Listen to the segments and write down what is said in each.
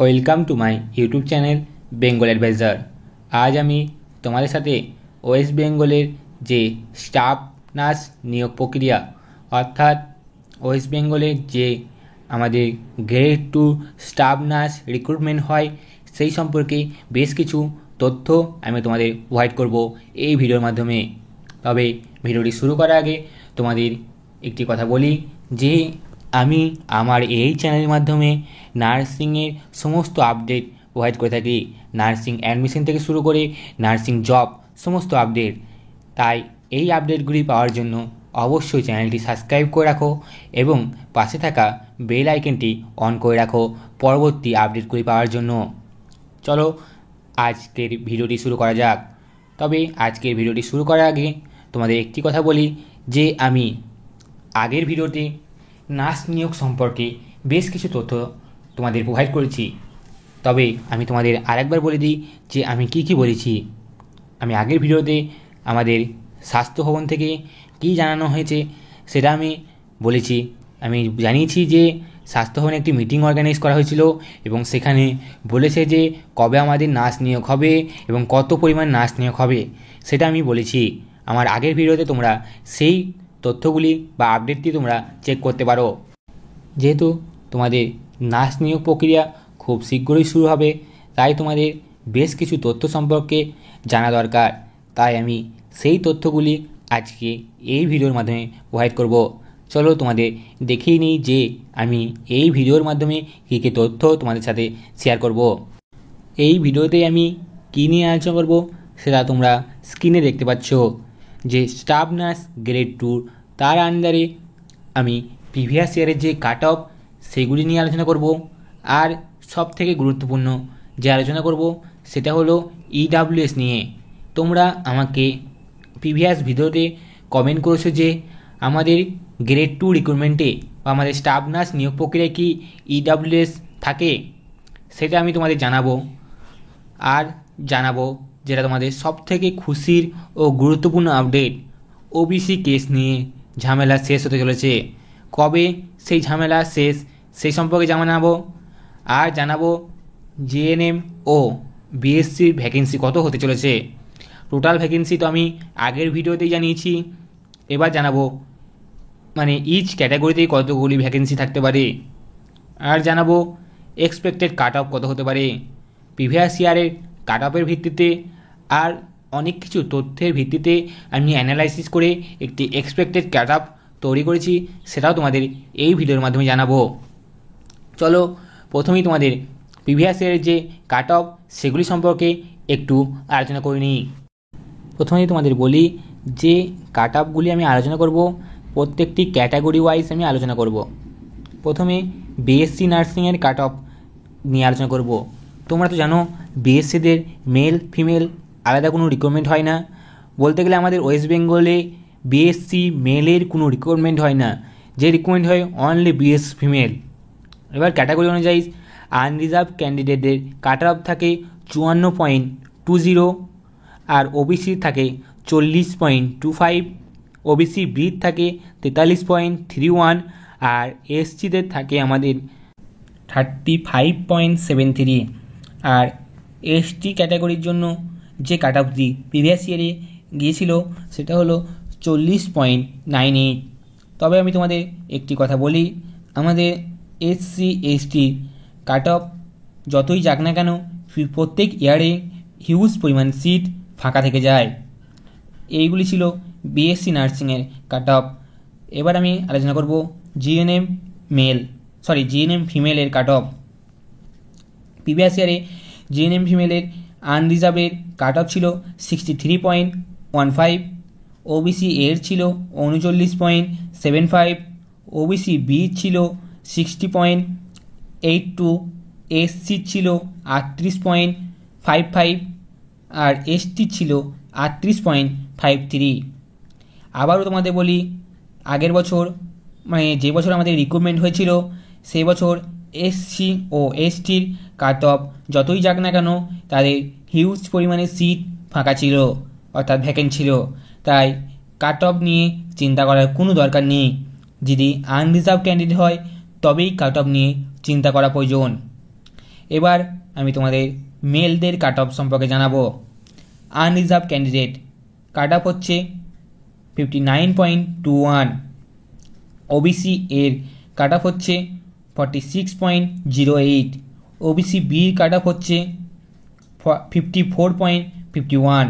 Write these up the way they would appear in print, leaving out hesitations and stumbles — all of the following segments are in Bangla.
Welcome to my YouTube channel Bengal adviser. আজ আমি তোমাদের সাথে ওয়েস্ট বেঙ্গলের যে স্টাফ নার্স নিয়োগ প্রক্রিয়া, অর্থাৎ ওয়েস্ট বেঙ্গলের যে আমাদের গ্রেড 2 স্টাফ নার্স রিক্রুটমেন্ট হয় সেই সম্পর্কে বেশ কিছু তথ্য আমি তোমাদের প্রোভাইড করব এই ভিডিওর মাধ্যমে। তবে ভিডিওটি শুরু করার আগে তোমাদের একটি কথা বলি যে আমি আমার এই চ্যানেলের মাধ্যমে নার্সিংয়ের সমস্ত আপডেট প্রোভাইড করে থাকি। নার্সিং অ্যাডমিশন থেকে শুরু করে নার্সিং জব সমস্ত আপডেট। তাই এই আপডেটগুলি পাওয়ার জন্য অবশ্যই চ্যানেলটি সাবস্ক্রাইব করে রাখো এবং পাশে থাকা বেল আইকনটি অন করে রাখো পরবর্তী আপডেটগুলি পাওয়ার জন্য। চলো আজকের ভিডিওটি শুরু করা যাক। তবে আজকের ভিডিওটি শুরু করার আগে তোমাদের একটি কথা বলি যে আমি আগের ভিডিওতে নার্স নিয়োগ সম্পর্কে বেশ কিছু তথ্য তোমাদের প্রোভাইড করেছি। তবে আমি তোমাদের আরেকবার বলে দিই যে আমি কি বলেছি। আমি আগের ভিডিওতে আমাদের স্বাস্থ্য ভবন থেকে কী জানানো হয়েছে সেটা আমি বলেছি। আমি জানিয়েছি যে স্বাস্থ্য ভবনে একটি মিটিং অর্গানাইজ করা হয়েছিল এবং সেখানে বলেছে যে কবে আমাদের নার্স নিয়োগ হবে এবং কত পরিমাণ নার্স নিয়োগ হবে সেটা আমি বলেছি। আমার আগের ভিডিওতে তোমরা সেই তথ্যগুলি বা আপডেটটি তোমরা চেক করতে পারো। যেহেতু তোমাদের নার্স নিয়োগ প্রক্রিয়া খুব শীঘ্রই শুরু হবে, তাই তোমাদের বেশ কিছু তথ্য সম্পর্কে জানা দরকার। তাই আমি সেই তথ্যগুলি আজকে এই ভিডিওর মাধ্যমে প্রোভাইড করব। চলো তোমাদের দেখিয়ে নিই যে আমি এই ভিডিওর মাধ্যমে কী তথ্য তোমাদের সাথে শেয়ার করব। এই ভিডিওতে আমি কী নিয়ে আলোচনা করব সেটা তোমরা স্ক্রিনে দেখতে পাচ্ছ যে স্টাফ নার্স গ্রেড 2 তার আন্ডারে আমি প্রিভিয়াস ইয়ারের যে কাট অফ সেগুলি নিয়ে আলোচনা করব। আর সব থেকে গুরুত্বপূর্ণ যে আলোচনা করব সেটা হলো ইডাব্লিউএস নিয়ে। তোমরা আমাকে প্রিভিয়াস ভিডিওতে কমেন্ট করেছো যে আমাদের গ্রেড 2 রিক্রুটমেন্টে বা আমাদের স্টাফ নার্স নিয়োগ প্রক্রিয়ায় কি ইডাব্লিউএস থাকে, সেটা আমি তোমাদের জানাবো। আর জানাবো যেটা তোমাদের সব থেকে খুশির ও গুরুত্বপূর্ণ আপডেট, ওবিসি কেস নিয়ে ঝামেলা শেষ হতে চলেছে। কবে সেই ঝামেলা শেষ সেই সম্পর্কে জানাবো। আর জানাবো জিএনএম ও বিএসসির ভ্যাকেন্সি কত হতে চলেছে। টোটাল ভ্যাকেন্সি তো আমি আগের ভিডিওতেই জানিয়েছি, এবার জানাবো মানে ইচ ক্যাটাগরিতেই কতগুলি ভ্যাকেন্সি থাকতে পারে। আর জানাবো এক্সপেক্টেড কাট অফ কত হতে পারে প্রিভিয়াস ইয়ারের কাট অফের ভিত্তিতে। আর অনেক কিছু তথ্যের ভিত্তিতে আমি অ্যানালাইসিস করে একটি এক্সপেক্টেড কাট অফ তৈরি করেছি, সেটাও তোমাদের এই ভিডিওর মাধ্যমে জানাবো। চলো প্রথমেই তোমাদের প্রিভিয়াস ইয়ারের যে কাট অফ সেগুলি সম্পর্কে একটু আলোচনা করে নিই। প্রথমেই তোমাদের বলি যে কাট অফগুলি আমি আলোচনা করব প্রত্যেকটি ক্যাটাগরি ওয়াইজ আমি আলোচনা করব। প্রথমে বিএসসি নার্সিংয়ের কাট অফ নিয়ে আলোচনা করব। তোমরা তো জানো বিএসসিদের মেল ফিমেল আলাদা কোনো রিক্রুটমেন্ট হয় না। বলতে গেলে আমাদের ওয়েস্ট বেঙ্গলে বিএসসি মেলের কোনো রিক্রুটমেন্ট হয় না, যে রিক্রুটমেন্ট হয় অনলি বিএস ফিমেল। এবার ক্যাটাগরি অনুযায়ী আনরিজার্ভ ক্যান্ডিডেটদের কাট অফ থাকে 54.20, আর ওবিসি থাকে 40.25, ওবিসি বির থাকে 43.31, আর এসসিদের থাকে আমাদের 35.73। আর এসটি ক্যাটাগরির জন্য যে কাট অফ প্রিভিয়াস ইয়ারে গিয়েছিল সেটা হলো 40.98। তবে আমি তোমাদের একটি কথা বলি, আমাদের এসসি এসটি কাট অফ যতই যাক না কেন প্রত্যেক ইয়ারে হিউজ পরিমাণ সিট ফাঁকা থেকে যায়। এইগুলি ছিল বিএসসি নার্সিংয়ের কাট অফ। এবার আমি আলোচনা করব জিএনএম ফিমেলের কাট অফ। প্রিভিয়াস ইয়ারে জিএনএম ফিমেলের আনরিজার্ভের কাট অফ ছিল 63.15, ওবিসি এর ছিল 39.75, ওবিসি বি ছিল 60.82, এসসি ছিল 38.55, আর এসটি ছিল 38.53। আবারও তোমাদের বলি আগের বছর মানে যে বছর আমাদের রিক্রুটমেন্ট হয়েছিল সেই বছর এসসি ও এসটির কাট অফ যতই যাক না কেন তাদের হিউজ পরিমাণে সিট ফাঁকা ছিল, অর্থাৎ ভ্যাকেন্ট ছিল। তাই কাট অফ নিয়ে চিন্তা করার কোনো দরকার নেই। যদি আনরিজার্ভ ক্যান্ডিডেট হয় তবেই কাট অফ নিয়ে চিন্তা করা প্রয়োজন। এবার আমি তোমাদের মেলদের কাট অফ সম্পর্কে জানাবো। আনরিজার্ভ ক্যান্ডিডেট কাট অফ হচ্ছে 59.21, ওবিসি এর কাট অফ হচ্ছে 46.08, ওবিসি বির কাট অফ হচ্ছে 54.51,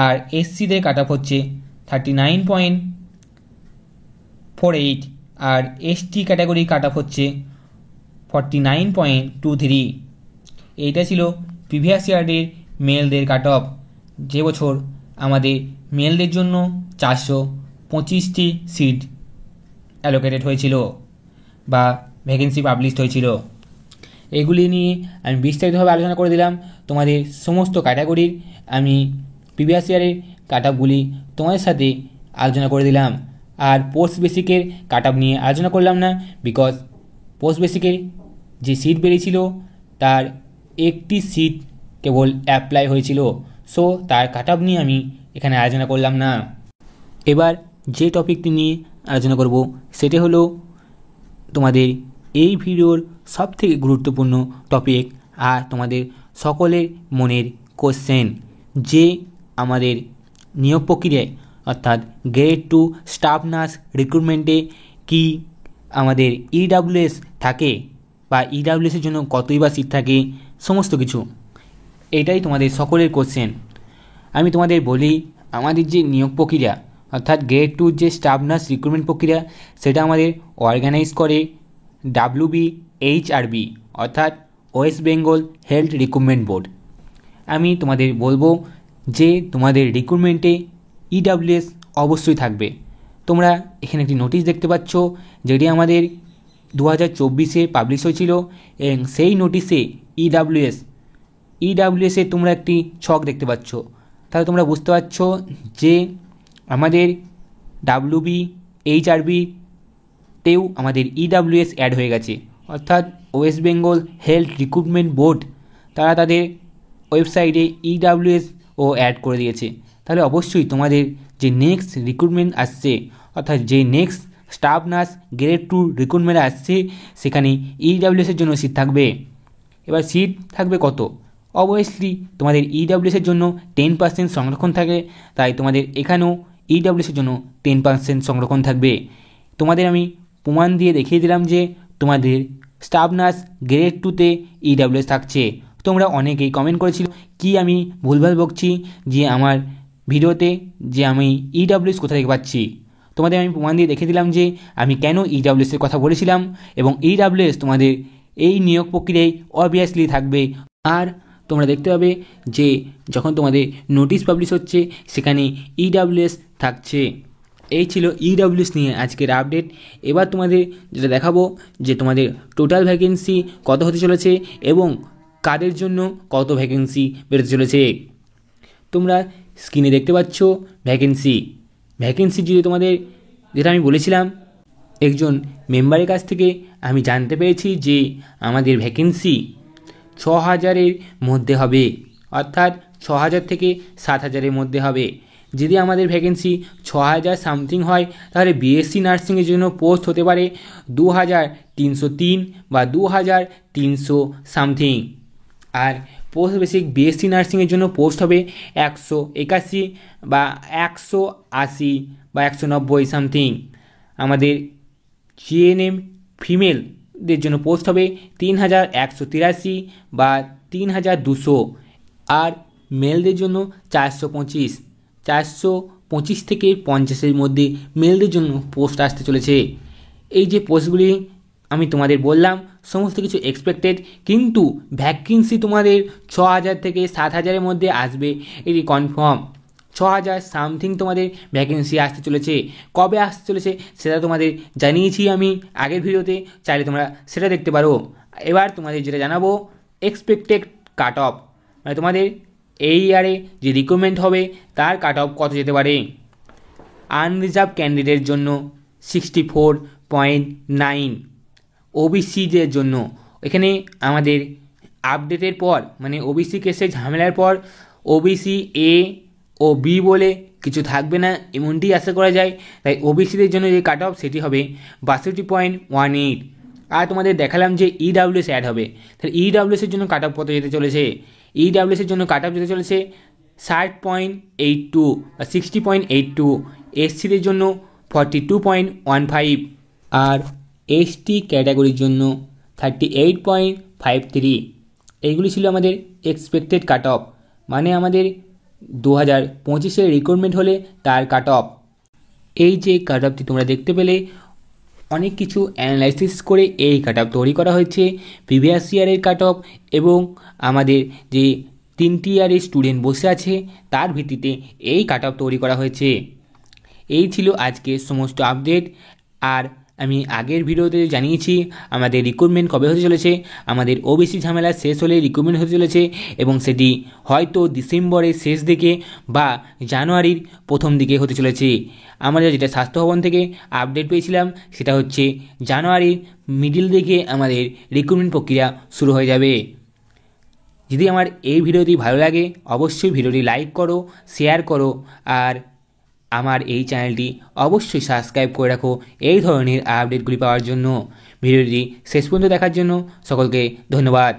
আর এসসিদের কাট অফ হচ্ছে 39.48, আর এসটি ক্যাটাগরি কাট অফ হচ্ছে 49.23। এইটা ছিল প্রিভিয়াস ইয়ারের মেলদের কাট অফ, যে বছর আমাদের মেলদের জন্য 425টি সিট অ্যালোকেটেড হয়েছিল বা ভ্যাকেন্সি পাবলিশড হয়েছিল। এগুলি নিয়ে আমি বিস্তারিতভাবে আলোচনা করে দিলাম। তোমাদের সমস্ত ক্যাটাগরির আমি প্রিভিয়াস ইয়ারের কাট অফগুলি তোমাদের সাথে আলোচনা করে দিলাম। আর পোস্ট বেসিকের কাট অফ নিয়ে আলোচনা করলাম না, বিকজ পোস্ট বেসিকের যে সিট বেরিয়েছিল তার একটি সিট কেবল অ্যাপ্লাই হয়েছিল, সো তার কাট অফ নিয়ে আমি এখানে আলোচনা করলাম না। এবার যে টপিকটি নিয়ে আলোচনা করব সেটি হলো তোমাদের এই ভিডিওর সবথেকে গুরুত্বপূর্ণ টপিক আর তোমাদের সকলের মনের কোশ্চেন, যে আমাদের নিয়োগ প্রক্রিয়ায় অর্থাৎ গ্রেড 2 স্টাফ নার্স রিক্রুটমেন্টে কি আমাদের ইডাব্লিউএস থাকে বা ইডাব্লিউএসের জন্য কতই বা সিট থাকে, সমস্ত কিছু এটাই তোমাদের সকলের কোশ্চেন। আমি তোমাদের বলি, আমাদের যে নিয়োগ প্রক্রিয়া অর্থাৎ গ্রেড 2 যে স্টাফ নার্স রিক্রুটমেন্ট প্রক্রিয়া, সেটা আমাদের অর্গানাইজ করে WBHRB অর্থাৎ West Bengal health recruitment board. আমি তোমাদের বলবো যে তোমাদের রিক্রুটমেন্টে ইডাব্লিউএস অবশ্যই থাকবে। তোমরা এখানে একটি নোটিশ দেখতে পাচ্ছ, যেটি আমাদের 2024-এ পাবলিশ হয়েছিল এবং সেই নোটিশে ইডাব্লিউএসের তোমরা একটি ছক দেখতে পাচ্ছ। তাহলে তোমরা বুঝতে পারছো যে আমাদের WBHRB-তেও আমাদের ইডাব্লিউএস অ্যাড হয়ে গেছে, অর্থাৎ West Bengal health recruitment board তারা তাদের ওয়েবসাইটে ইডাব্লিউএসও অ্যাড করে দিয়েছে। তাহলে অবশ্যই তোমাদের যে নেক্সট রিক্রুটমেন্ট আসছে অর্থাৎ যে next staff nurse grade 2 recruitment আসছে, সেখানে ইডাব্লিউএসের জন্য সিট থাকবে। এবার সিট থাকবে কত? অবভিয়াসলি তোমাদের ইডাব্লিউএসের জন্য 10% সংরক্ষণ থাকে, তাই তোমাদের এখানেও ইডাব্লিউএসের জন্য 10% সংরক্ষণ থাকবে। তোমাদের আমি প্রমাণ দিয়ে দেখিয়ে দিলাম যে তোমাদের স্টাফ নার্স গ্রেড 2-তে ইডাব্লিউএস থাকছে। তোমরা অনেকেই কমেন্ট করেছিল কি আমি ভুলভাল বকছি যে আমার ভিডিওতে, যে আমি ইডাব্লিউএস কোথা থেকে পাচ্ছি। তোমাদের আমি প্রমাণ দিয়ে দেখে দিলাম যে আমি কেন ইডাব্লিউএসের কথা বলেছিলাম, এবং ইডাব্লিউএস তোমাদের এই নিয়োগ প্রক্রিয়ায় অবভিয়াসলি থাকবে। আর তোমরা দেখতে পাবে যে যখন তোমাদের নোটিশ পাবলিশ হচ্ছে সেখানে ইডাব্লিউএস থাকছে। এই ছিল ইডাব্লিউএস নিয়ে আজকের আপডেট। এবার তোমাদের যেটা দেখাবো যে তোমাদের টোটাল ভ্যাকেন্সি কত হতে চলেছে এবং কাদের জন্য কত ভ্যাকেন্সি বেরোতে চলেছে। তোমরা স্ক্রিনে দেখতে পাচ্ছ ভ্যাকেন্সি যদি তোমাদের, যেটা আমি বলেছিলাম একজন মেম্বারের কাছ থেকে আমি জানতে পেরেছি যে আমাদের ভ্যাকেন্সি 6000-এর মধ্যে হবে, অর্থাৎ 6000 থেকে 7000-এর মধ্যে হবে। যদি আমাদের ভ্যাকেন্সি 6000 সামথিং হয় তাহলে বিএসসি নার্সিংয়ের জন্য পোস্ট হতে পারে 2303 বা 2300 সামথিং, আর পোস্ট বেসিক বিএসসি নার্সিংয়ের জন্য পোস্ট হবে 181 বা 180 বা 190 সামথিং। আমাদের জিএনএম ফিমেলদের জন্য পোস্ট হবে 3183 বা 3200, আর মেলদের জন্য 425 থেকে 50-এর মধ্যে মেলদের জন্য পোস্ট আসতে চলেছে। এই যে পোস্টগুলি আমি তোমাদের বললাম সমস্ত কিছু এক্সপেক্টেড, কিন্তু ভ্যাকেন্সি তোমাদের 6000 থেকে 7000-এর মধ্যে আসবে, এটি কনফার্ম। 6000 সামথিং তোমাদের ভ্যাকেন্সি আসতে চলেছে। কবে আসতে চলেছে সেটা তোমাদের জানিয়েছি আমি আগের ভিডিওতে, চাইলে তোমরা সেটা দেখতে পারো। এবার তোমাদের যেটা জানাবো এক্সপেক্টেড কাট অফ, মানে তোমাদের এই ইয়ারে যে রিক্রুটমেন্ট হবে তার কাট অফ কত যেতে পারে। আনরিজার্ভ ক্যান্ডিডেটের জন্য 64.9, ওবিসিদের জন্য এখানে আমাদের আপডেটের পর মানে ওবিসি কেসের ঝামেলার পর ওবিসি এ ও বি বলে কিছু থাকবে না এমনটি আশা করা যায়, তাই ওবিসিদের জন্য যে কাট অফ সেটি হবে 62.18, আর তোমাদের দেখালাম যে ইডাব্লিউএস অ্যাড হবে। তাহলে ইডাব্লিউএসের জন্য কাট অফ কত যেতে চলেছে? ইডাব্লিউএসের জন্য কাট অফ যেতে চলেছে 60.82 বা 60.82, এসসিদের জন্য 42.15, আর এসটি ক্যাটাগরির জন্য 38.53। এইগুলি ছিল আমাদের এক্সপেক্টেড কাট অফ, মানে আমাদের 2025-এর রিক্রুটমেন্ট হলে তার কাট অফ। এই যে কাট অফটি তোমরা দেখতে পেলে, অনেক কিছু অ্যানালাইসিস করে এই কাট অফ তৈরি করা হয়েছে। প্রিভিয়াস ইয়ারের কাট অফ এবং আমাদের যে 3টি ইয়ারের স্টুডেন্ট বসে আছে তার ভিত্তিতে এই কাট অফ তৈরি করা হয়েছে। এই ছিল আজকে সমস্ত আপডেট। আর আমি আগের ভিডিওতে জানিয়েছি আমাদের রিক্রুটমেন্ট কবে হতে চলেছে। আমাদের ওবিসি ঝামেলা শেষ হলে রিক্রুটমেন্ট হতে চলেছে, এবং সেটি হয়তো ডিসেম্বরের শেষ দিকে বা জানুয়ারির প্রথম দিকে হতে চলেছে। আমরা যেটা স্বাস্থ্য ভবন থেকে আপডেট পেয়েছিলাম সেটা হচ্ছে জানুয়ারির মিডিল দিকে আমাদের রিক্রুটমেন্ট প্রক্রিয়া শুরু হয়ে যাবে। যদি আমার এই ভিডিওটি ভালো লাগে অবশ্যই ভিডিওটি লাইক করো, শেয়ার করো, আর আমার এই চ্যানেলটি অবশ্যই সাবস্ক্রাইব করে রাখো এই ধরনের আপডেটগুলি পাওয়ার জন্য। ভিডিওটি শেষ পর্যন্ত দেখার জন্য সকলকে ধন্যবাদ।